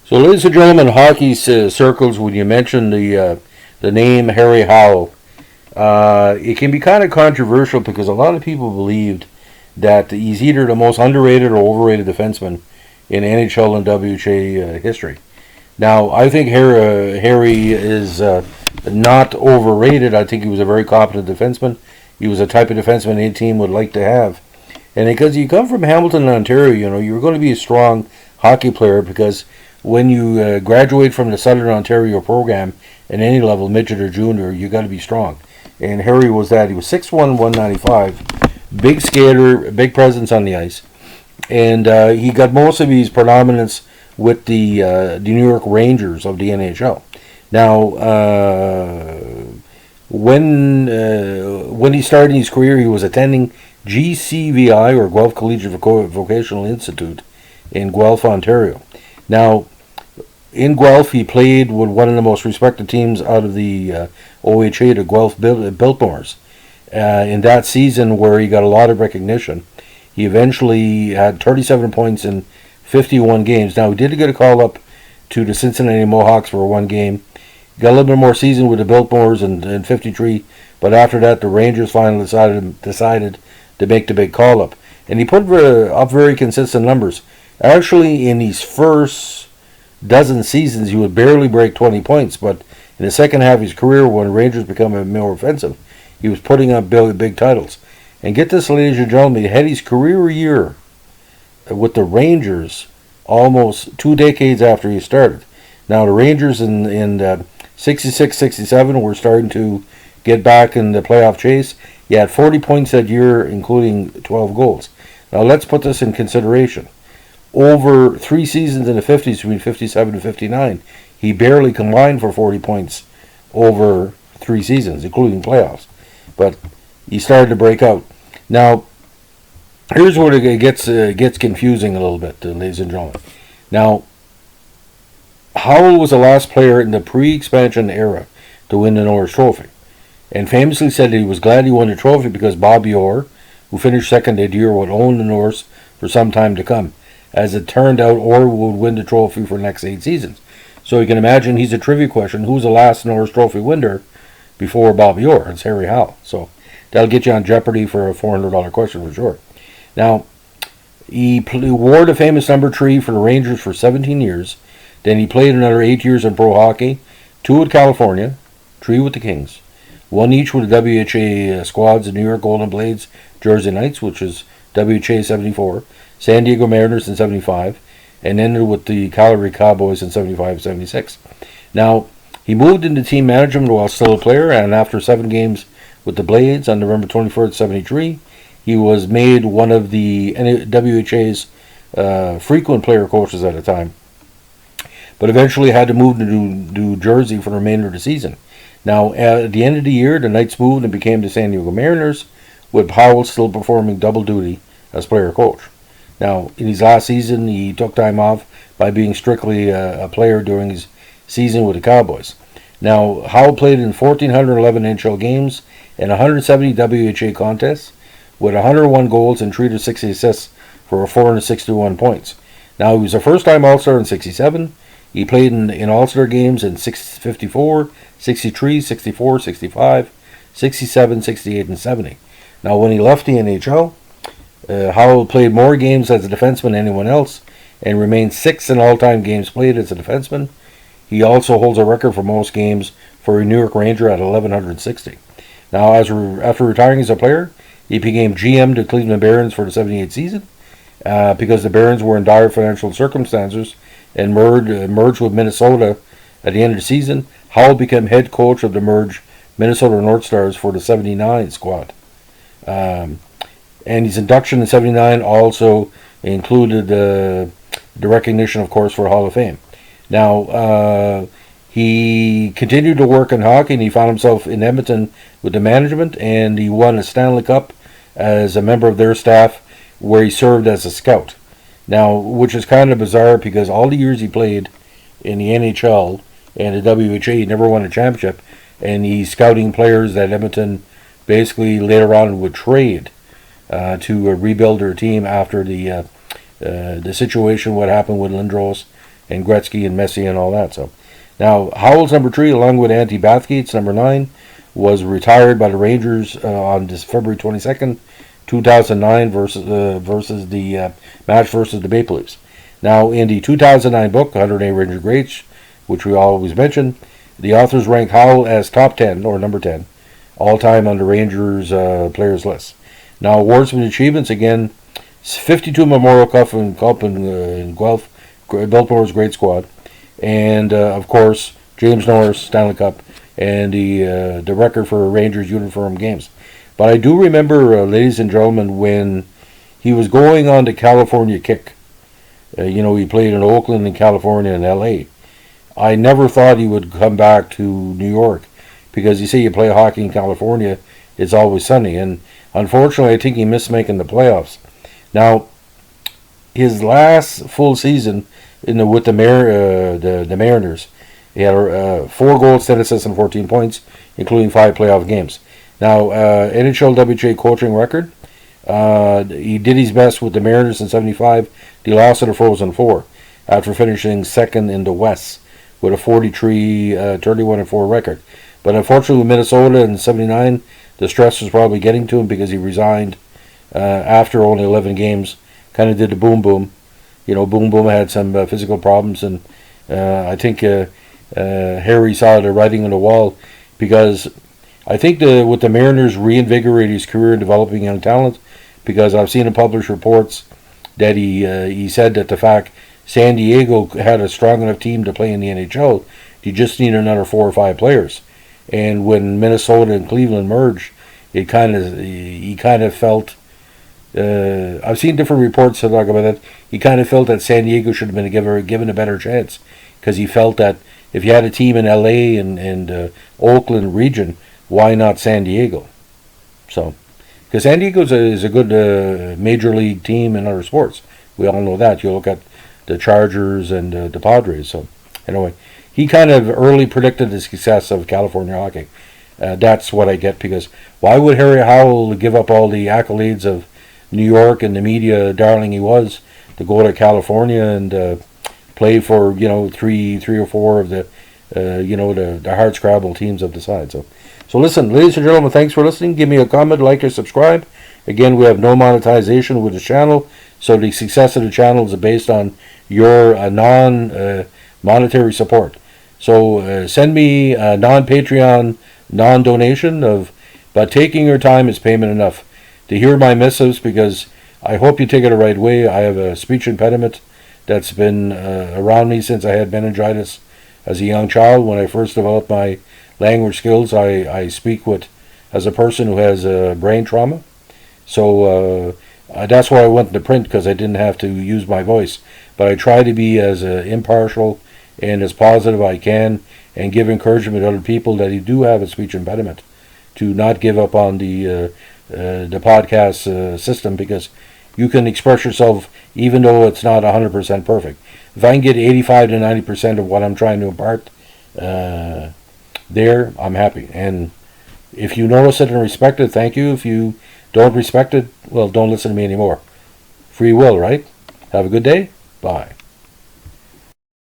So, ladies and gentlemen, hockey circles, when you mention the name Harry Howell, it can be kind of controversial because a lot of people believed that he's either the most underrated or overrated defenseman in NHL and WHA history. Now, I think Harry is not overrated. I think he was a very competent defenseman. He was a type of defenseman any team would like to have. And because you come from Hamilton, Ontario, you're going to be a strong hockey player because when you graduate from the Southern Ontario program at any level, midget or junior, you got to be strong. And Harry was that. He was 6'1", 195, big skater, big presence on the ice. And he got most of his predominance with the New York Rangers of the NHL. Now, when he started his career, he was attending GCVI, or Guelph Collegiate Vocational Institute, in Guelph, Ontario. Now, in Guelph, he played with one of the most respected teams out of the OHA, the Guelph Biltmores. In that season, where he got a lot of recognition, he eventually had 37 points in 51 games. Now, he did get a call up to the Cincinnati Mohawks for one game. Got a little bit more season with the Biltmores in 53, but after that, the Rangers finally decided to make the big call up. And he put up very consistent numbers. Actually, in his first dozen seasons, he would barely break 20 points, but in the second half of his career, when Rangers become more offensive, he was putting up big titles. And get this, ladies and gentlemen, he had his career year with the Rangers almost 2 decades after he started. Now, the Rangers in 66-67 were starting to get back in the playoff chase. He had 40 points that year, including 12 goals. Now, let's put this in consideration. Over 3 seasons in the 50s, between 57 and 59, he barely combined for 40 points over 3 seasons, including playoffs. But he started to break out. Now, here's where it gets confusing a little bit, ladies and gentlemen. Now, Howell was the last player in the pre-expansion era to win the Norris Trophy, and famously said that he was glad he won the trophy because Bobby Orr, who finished second that year, would own the Norris for some time to come. As it turned out, Orr would win the trophy for the next 8 seasons. So you can imagine, he's a trivia question. Who's the last Norris Trophy winner before Bobby Orr? It's Harry Howell. So that'll get you on Jeopardy for a $400 question for sure. Now, he wore the famous number 3 for the Rangers for 17 years. Then he played another 8 years in pro hockey, 2 with California, 3 with the Kings, 1 each with the WHA squads, the New York Golden Blades, Jersey Knights, which is WHA 74, San Diego Mariners in 75, and ended with the Calgary Cowboys in 75-76. Now, he moved into team management while still a player, and after 7 games with the Blades on November 24th, 73, he was made one of the WHA's frequent player coaches at the time, but eventually had to move to New Jersey for the remainder of the season. Now, at the end of the year, the Knights moved and became the San Diego Mariners, with Howell still performing double duty as player coach. Now, in his last season, he took time off by being strictly a player during his season with the Cowboys. Now, Howell played in 1,411 NHL games and 170 WHA contests, with 101 goals and 360 assists for 461 points. Now, he was a first-time All-Star in 67. He played in All-Star games in 54, 63, 64, 65, 67, 68, and 70. Now, when he left the NHL, Howell played more games as a defenseman than anyone else and remained 6th in all-time games played as a defenseman. He also holds a record for most games for a New York Ranger at 1,160. Now, after retiring as a player, he became GM to Cleveland Barons for the 78 season because the Barons were in dire financial circumstances and merged with Minnesota at the end of the season. Howell became head coach of the merged Minnesota North Stars for the 79 squad. And his induction in 79 also included the recognition, of course, for Hall of Fame. Now, he continued to work in hockey, and he found himself in Edmonton with the management, and he won a Stanley Cup as a member of their staff, where he served as a scout. Now, which is kind of bizarre because all the years he played in the NHL and the WHA, he never won a championship, and he's scouting players that Edmonton basically later on would trade to rebuild their team after the situation, what happened with Lindros and Gretzky and Messi and all that. So now Howell's number 3, along with Andy Bathgate's number 9, was retired by the Rangers on February 22nd, 2009 versus the match versus the Maple Leafs. Now, in the 2009 book, 108 Ranger Greats, which we always mention, the authors ranked Howell as top 10, or number 10, all-time on the Rangers players list. Now, awards and achievements, again, 52 Memorial Cup in Guelph, Baltimore's great squad, and, of course, James Norris Stanley Cup, and the record for Rangers uniform games. But I do remember, ladies and gentlemen, when he was going on the California kick. He played in Oakland and California and L.A. I never thought he would come back to New York because you see, you play hockey in California, it's always sunny. And unfortunately, I think he missed making the playoffs. Now, his last full season with the Mariners, he had 4 goals, 10 assists, and 14 points, including 5 playoff games. Now, NHL WHA coaching record. He did his best with the Mariners in 75. They lost to the Frozen Four after finishing second in the West with a 31-4 record. But unfortunately, with Minnesota in 79, the stress was probably getting to him because he resigned after only 11 games. Kind of did the boom boom. Boom boom had some physical problems, and I think Harry saw the writing on the wall because I think with the Mariners reinvigorated his career in developing young talent. Because I've seen him publish reports that he said that the fact San Diego had a strong enough team to play in the NHL, you just need another 4 or 5 players. And when Minnesota and Cleveland merged, he kind of felt. I've seen different reports that talk about that. He kind of felt that San Diego should have been given a better chance because he felt that if you had a team in LA and Oakland region, why not San Diego? So. Because San Diego is a good major league team in other sports. We all know that. You look at the Chargers and the Padres. So, anyway, he kind of early predicted the success of California hockey. That's what I get, because why would Harry Howell give up all the accolades of New York and the media darling he was to go to California and play for, 3 or 4 of the hard-scrabble teams of the side. So listen, ladies and gentlemen, thanks for listening. Give me a comment, like, or subscribe. Again, we have no monetization with the channel, so the success of the channel is based on your non-monetary support. So send me a non-Patreon, non-donation but taking your time is payment enough to hear my missives, because I hope you take it the right way. I have a speech impediment that's been around me since I had meningitis as a young child. When I first developed my language skills, I speak as a person who has brain trauma. So that's why I went into print, because I didn't have to use my voice. But I try to be as impartial and as positive I can, and give encouragement to other people that do have a speech impediment to not give up on the podcast system, because you can express yourself even though it's not 100% perfect. If I can get 85 to 90% of what I'm trying to impart there, I'm happy. And if you notice it and respect it, thank you. If you don't respect it, well, don't listen to me anymore. Free will, right? Have a good day. Bye.